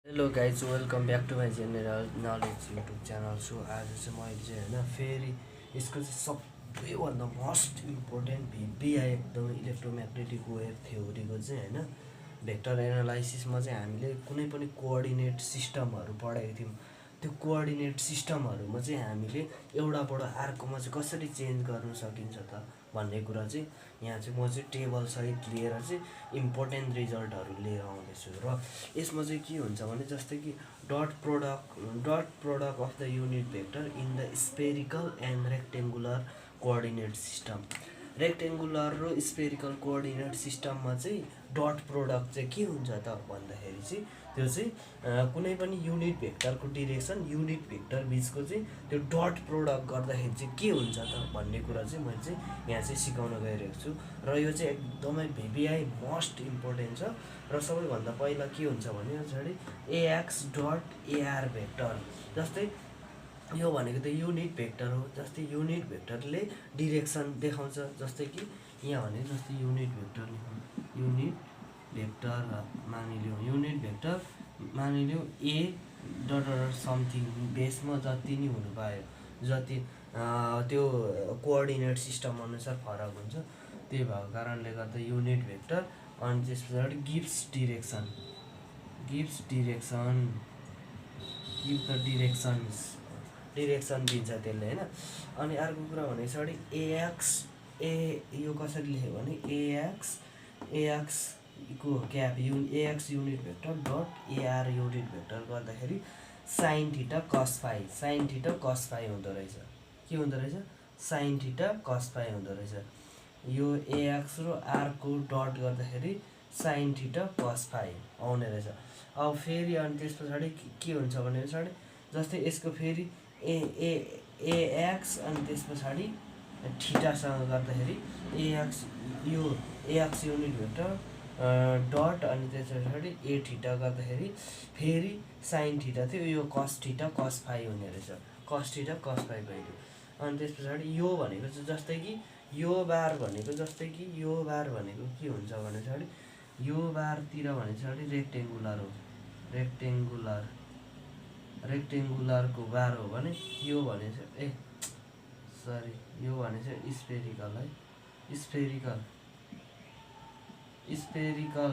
Hello guys welcome back to my general knowledge YouTube channel. So आज चाहिँ मैले चाहिँ होइन फेरि यसको चाहिँ सबैभन्दा मोस्ट इम्पोर्टेन्ट भिपिआई एकदम इलेक्ट्रोम्याग्नेटिक वेभ थ्योरीको चाहिँ होइन भेक्टर एनालाइसिसमा चाहिँ हामीले कुनै पनि कोअर्डिनेट सिस्टमहरू पढाएको थियौँ। त्यो कोअर्डिनेट सिस्टमहरूमा चाहिँ हामीले एउटाबाट अर्कोमा चाहिँ कसरी चेन्ज गर्न सकिन्छ त भन्ने कुरा चाहिँ यहाँ चाहिँ म चाहिँ टेबलसहित लिएर चाहिँ इम्पोर्टेन्ट रिजल्टहरू लिएर आउँदैछु। र यसमा चाहिँ के हुन्छ भने जस्तै कि dot product of the unit vector in the spherical and rectangular coordinate system. Rectangular र स्पेरिकल कोअर्डिनेट सिस्टममा चाहिँ डट प्रोडक्ट चाहिँ के हुन्छ त भन्दाखेरि चाहिँ त्यो चाहिँ कुनै पनि युनिट भेक्टरको डिरेक्सन युनिट भेक्टर बिचको चाहिँ त्यो डट प्रोडक्ट गर्दाखेरि चाहिँ के हुन्छ त भन्ने कुरा चाहिँ मैले चाहिँ यहाँ चाहिँ सिकाउन गइरहेको छु। र यो चाहिँ एकदमै भिपिआई मोस्ट इम्पोर्टेन्ट छ। र सबैभन्दा पहिला के हुन्छ भने पछाडि एएक्स डट एआर भेक्टर, जस्तै यो भनेको त युनिट भेक्टर हो। जस्तै युनिट भेक्टरले डिरेक्सन देखाउँछ। जस्तै कि यहाँ भने जस्तै युनिट भेक्टर मानिलिउँ युनिट भेक्टर मानिलिउँ ए डट समथिङ बेसमा जति नि हुनु पायो, जति त्यो कोअर्डिनेट सिस्टम अनुसार फरक हुन्छ। त्यही भएको कारणले गर्दा युनिट भेक्टर अनि त्यस पछाडि गिभ्स डिरेक्सन दिन्छ त्यसले होइन। अनि अर्को कुरा भने पछाडि यो कसरी लेख्यो भने एएक्स को cap ax unit vector dot AR unit vector गर्दाखेरि साइन थीटा कस फाई हुँदो रहेछ। के हुँदो रहेछ? साइन थीटा कस फाई हुँदो रहेछ। यो एएक्स र आरको डट गर्दाखेरि साइन थीटा कस फाई आउने रहेछ। अब फेरि अनि त्यस पछाडि के हुन्छ भने पछाडि जस्तै यसको फेरि एएक्स अनि त्यस पछाडि थीटासँग गर्दाखेरि एएक्स युनिट भेक्टर डट अनि त्यस पछाडि ए थीटा गर्दाखेरि फेरि साइन थीटा थियो, यो कस थीटा कस फाई हुने रहेछ। कस थीटा कस फाई भइदियो। अनि त्यस पछाडि यो भनेको चाहिँ जस्तै कि यो बार भनेको के हुन्छ भने पछाडि यो बारतिर भने पछाडि रेक्टेङ्गुलर हो। रेक्टेङ्गुलरको बार हो भने यो भने चाहिँ यो भने चाहिँ स्पेरिकल है। स्पेरिकल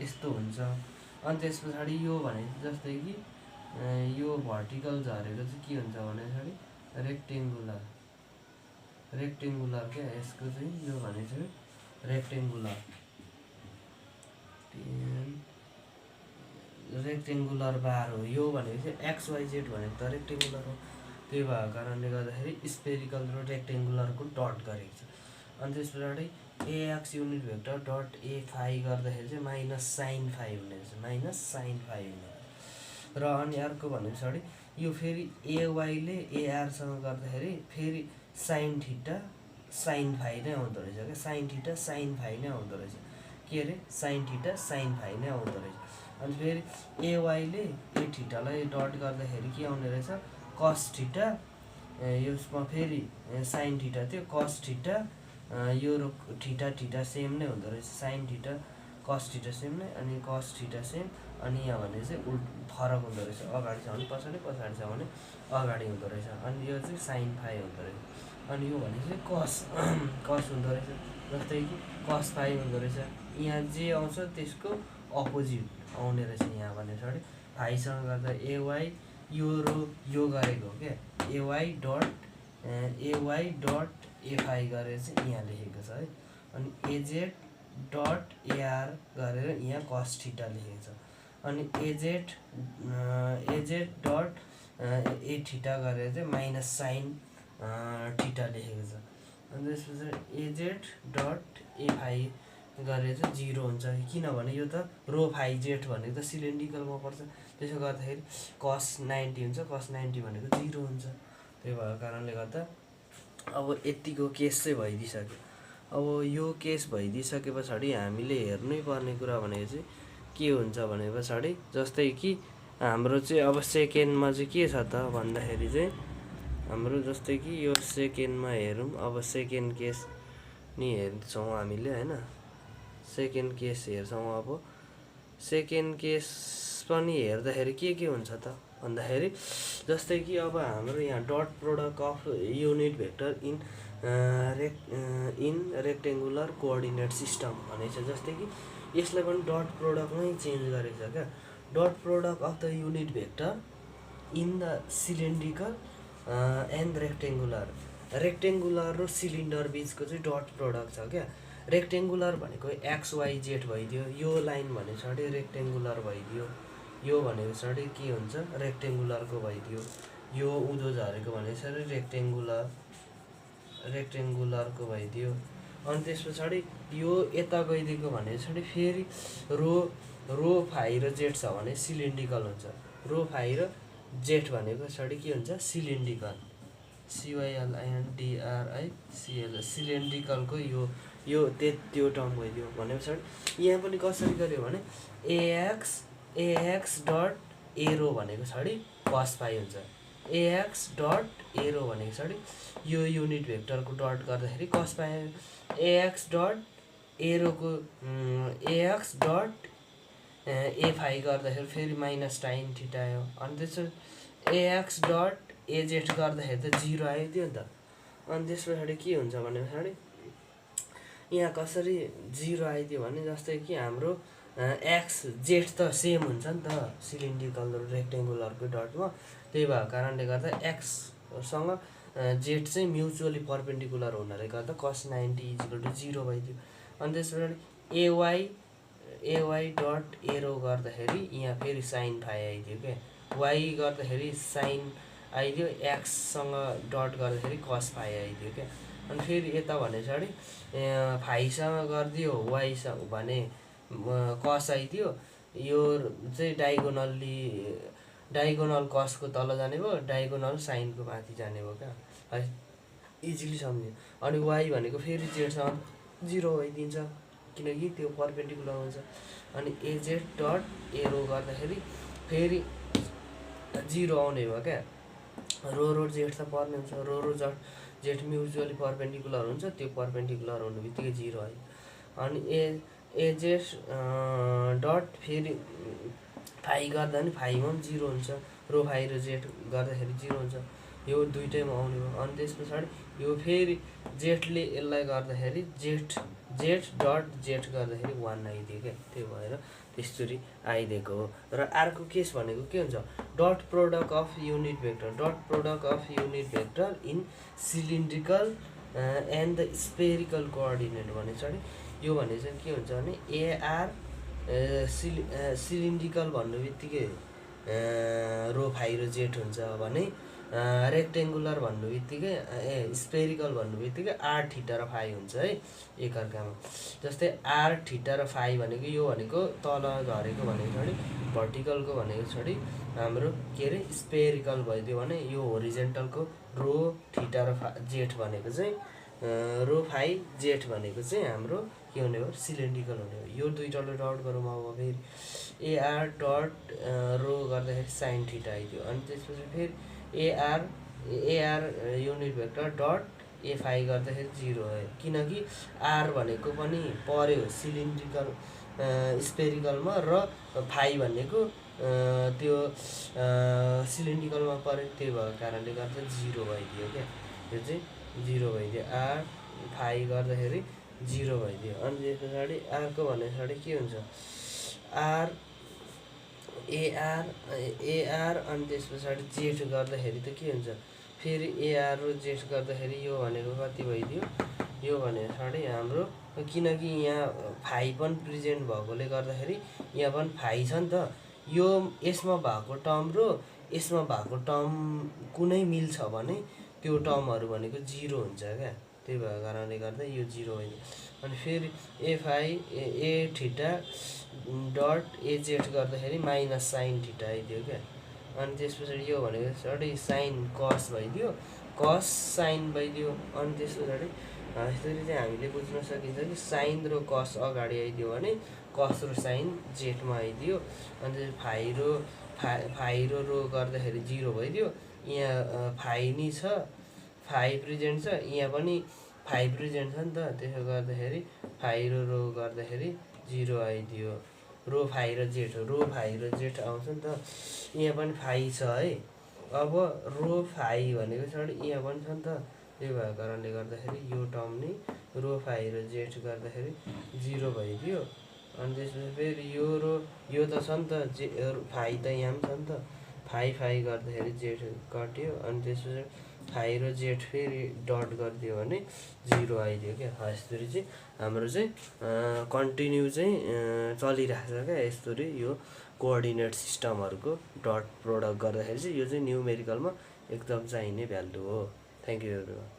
यस्तो हुन्छ। अनि त्यस पछाडि यो भने जस्तै कि यो भर्टिकल झरेको चाहिँ के हुन्छ भने पछाडि रेक्टेङ्गुलर क्या यसको चाहिँ यो भने चाहिँ रेक्टेङ्गुलर बार हो। यो भनेको चाहिँ एक्सवाइजेड भनेको त रेक्टेङ्गुलर हो। त्यही भएको कारणले गर्दाखेरि स्पेरिकल र रेक्टेङ्गुलरको डट गरेको छ। अनि त्यस पछाडि एएक्स युनिट भेक्टर डट ए फाई गर्दाखेरि चाहिँ माइनस साइन फाई हुने रहेछ। र अनि अर्को भने पछाडि यो फेरि एवाईले एआरसँग गर्दाखेरि फेरि साइन थीटा साइन फाई नै आउँदो रहेछ क्या। साइन थीटा साइन फाई नै आउँदो रहेछ। के अरे साइन थीटा साइन फाई नै आउँदो रहेछ। अनि फेरि एवाईले ए थीटालाई डट गर्दाखेरि के आउने रहेछ? Cos theta. यसमा फेरि साइन थीटा थियो, कस थीटा, यो र थीटा सेम नै हुँदो रहेछ। Sine theta cos theta same नै, अनि कस थीटा सेम। अनि यहाँ भने चाहिँ फरक हुँदो रहेछ। अगाडि छ भने पछाडि, पछाडि छ भने अगाडि हुँदो रहेछ। अनि यो चाहिँ साइन फाई हुँदो रहेछ। अनि यो भने चाहिँ कस हुँदो रहेछ। जस्तै कि कस फाई हुँदो रहेछ। यहाँ जे आउँछ त्यसको अपोजिट आउने रहेछ। यहाँ भने पछाडि फाइसँग गर्दा एवाई यो र यो गरेको हो क्या। एवाई डट एफआई गरेर चाहिँ यहाँ लेखेको छ है। अनि एजेड डट एआर गरेर यहाँ कस थीटा लेखेको छ। अनि एजेड डट ए थीटा गरेर चाहिँ माइनस साइन थीटा लेखेको छ। अनि त्यस पछाडि एजेड डट एफआई गरेर चाहिँ 0 हुन्छ। किनभने यो त रो फाई जेड भनेको त सिलिन्ड्रिकलमा पर्छ। त्यसो गर्दाखेरि कस 90 हुन्छ। कस 90 भनेको 0 हुन्छ। त्यही भएको कारणले गर्दा अब यतिको केस चाहिँ भइदिइसक्यो। अब यो केस भइदिइसके पछाडि हामीले हेर्नै पर्ने कुरा भनेको चाहिँ के हुन्छ भने पछाडि जस्तै कि हाम्रो चाहिँ अब सेकेन्डमा चाहिँ के छ त भन्दाखेरि चाहिँ हाम्रो जस्तै कि यो सेकेन्डमा हेरौँ। अब सेकेन्ड केस नि हेर्छौँ हामीले होइन। सेकेन्ड केस हेर्छौँ। अब सेकेन्ड केस पनि हेर्दाखेरि के हुन्छ त भन्दाखेरि जस्तै कि अब हाम्रो यहाँ dot product of unit vector in rectangular coordinate system भनेको छ। जस्तै कि यसलाई पनि डट प्रोडक्टमै चेन्ज गरेको छ क्या। Dot product of the unit vector in the cylindrical and rectangular र सिलिन्डर बिचको चाहिँ डट प्रोडक्ट छ क्या। रेक्टेङ्गुलर भनेको XYZ भइदियो, यो लाइन भनेको छ अरे रेक्टेङ्गुलर भइदियो, यो भनेको छ अरे के हुन्छ रेक्टेङ्गुलरको भइदियो, यो उँधो झरेको भनेको छ अरे रेक्टेङ्गुलरको भइदियो। अनि त्यस पछाडि यो यता गइदिएको भनेको छ अरे फेरि रो फाइ र जेड छ भने सिलिन्ड्रिकल हुन्छ। रो फाइ र जेड भनेको छ अरे के हुन्छ सिलिन्ड्रिकल, CYLINDRICL सिलिन्ड्रिकलको यो त्यो टर्म भइदियो। भनेपछि यहाँ पनि कसरी गर्यो भने AX डट एरो भनेको छ अरे कस पाइ हुन्छ। AX डट एरो भनेको छ अरे यो युनिट भेक्टरको डट गर्दाखेरि कस पाइ, AX डट एरोको AX डट ए फाइ गर्दाखेरि फेरि माइनस टाइन थीटा आयो। अनि त्यसो AX डट एजेड गर्दाखेरि त 0 आयो त्यो नि त। अनि त्यस पछाडि के हुन्छ भने पछाडि यहाँ कसरी 0 आइदियो भने जस्तै कि हाम्रो XZ त सेम हुन्छ नि त सिलिन्ड्रिकल र रेक्टेङ्गुलरको डटमा, त्यही भएको कारणले गर्दा एक्ससँग जेड चाहिँ म्युचुअली पर्पेन्डिकुलर हुनाले गर्दा cos 90 = 0 भइदियो। अनि त्यस पछाडि AY डट एरो गर्दाखेरि यहाँ फेरि साइन फाइ आइदियो क्या, वाइ गर्दाखेरि साइन आइदियो, एक्ससँग डट गर्दाखेरि कस फाइ आइदियो क्या। अनि फेरि यता भने पछाडि फाइसँग गरिदियो वाइसँग भने कस आइदियो, यो चाहिँ डाइगोनल कसको तल जाने भयो, डाइगोनल साइनको माथि जाने भयो क्या है, इजिली सम्झ्यो। अनि वाइ भनेको फेरि जेडसँग 0 भइदिन्छ किनकि त्यो पर्पेन्डिकुलर हुन्छ। अनि एजेड डट एरो गर्दाखेरि फेरि 0 आउने भयो क्या। रो जेड त पर्ने हुन्छ, रो जेड म्युचुअली पर्पेन्डिकुलर हुन्छ, त्यो पर्पेन्डिकुलर हुनु बित्तिकै 0 आयो। अनि एजेड डट फेरि फाइ गर्दा नि फाइमा पनि 0 हुन्छ, रो फाइ र जेड गर्दाखेरि 0 हुन्छ, यो दुइटैमा आउने भयो। अनि त्यस पछाडि यो फेरि जेडले यसलाई गर्दाखेरि जेड डट जेड गर्दाखेरि 1 आइदियो क्या, त्यो भएर त्यसरी आइदिएको हो। र अर्को केस भनेको के हुन्छ dot product of unit vector, dot product of unit vector in cylindrical and the spherical coordinate भनेको छ अरे यो भने चाहिँ के हुन्छ भने AR सिलिन्ड्रिकल भन्नु बित्तिकै रो फाइ र जेड हुन्छ भने रेक्टेङ्गुलर भन्नु बित्तिकै स्पेरिकल भन्नु बित्तिकै आर थीटा र फाइ हुन्छ है एकअर्कामा। जस्तै आर थीटा र फाइ भनेको यो भनेको तल झरेको भनेको छ अरे भर्टिकलको भनेको छ अरे हाम्रो के अरे स्पेरिकल भइदियो भने यो होरिजेन्टलको रो थीटा र जेड भनेको चाहिँ रो फाइ जेड भनेको चाहिँ हाम्रो के हुने हो सिलिन्ड्रिकल हुने हो। यो दुईटाले डट गरौँ अब फेरि AR डट रो गर्दाखेरि साइन थीटा आइदियो। अनि त्यसपछि फेरि AR युनिट भेक्टर डट ए फाइ गर्दाखेरि 0 आयो किनकि आर भनेको पनि पर्यो सिलिन्ड्रिकल स्पेरिकलमा र फाइ भनेको त्यो सिलिन्ड्रिकलमा पर्यो, त्यही भएको कारणले गर्दा 0 भइदियो क्या, यो चाहिँ 0 भइदियो, आर फाइ गर्दाखेरि 0 भइदियो। अनि त्यस पछाडि अर्को भने पछाडि के हुन्छ AR अनि त्यस पछाडि जेड गर्दाखेरि त के हुन्छ फेरि AR र जेड गर्दाखेरि यो भनेको कति भइदियो, यो भने पछाडि हाम्रो किनकि यहाँ फाइ पनि प्रेजेन्ट भएकोले गर्दाखेरि यहाँ पनि फाइ छ नि त, यो यसमा भएको टर्म र यसमा भएको टर्म कुनै मिल्छ भने त्यो टर्महरू भनेको 0 हुन्छ क्या, त्यही भएको कारणले गर्दा यो 0 भइदियो। अनि फेरि ए थीटा डट एजेड गर्दाखेरि माइनस साइन थीटा आइदियो क्या। अनि त्यस पछाडि यो भनेको पछाडि साइन कस भइदियो, कस साइन भइदियो। अनि त्यस पछाडि यसरी चाहिँ हामीले बुझ्न सकिन्छ कि साइन र कस अगाडि आइदियो भने कस र साइन जेडमा आइदियो। अनि त्यसपछि फाइ र रो गर्दाखेरि 0 भइदियो, यहाँ फाइ नि छ, फाइ प्रेजेन्ट छ, यहाँ पनि फाइ प्रेजेन्ट छ नि त, त्यसो गर्दाखेरि फाइ र रो गर्दाखेरि 0 आइदियो। रो फाइ र जेड रो फाइ र जेड आउँछ नि त। यहाँ पनि फाइ छ है। अब रो फाइ भनेको पछाडि यहाँ पनि छ नि त। त्यो भएको कारणले गर्दाखेरि यो टर्म नै रो फाइ र जेड गर्दाखेरि 0 भइदियो। अनि त्यसपछि फेरि यो रो यो त छ नि त फाइ त यहाँ पनि छ नि त। फाइ फाइ गर्दाखेरि जेड कट्यो। अनि त्यसपछि फाइ र जेड फेरि डट गरिदियो भने 0 आइदियो क्या। यसरी चाहिँ हाम्रो चाहिँ कन्टिन्यू चाहिँ चलिरहेको छ क्या। यसरी यो कोअर्डिनेट सिस्टमहरूको डट प्रोडक्ट गर्दाखेरि चाहिँ यो चाहिँ न्युमेरिकलमा एकदम चाहिने भ्यालु हो। Thank you everyone.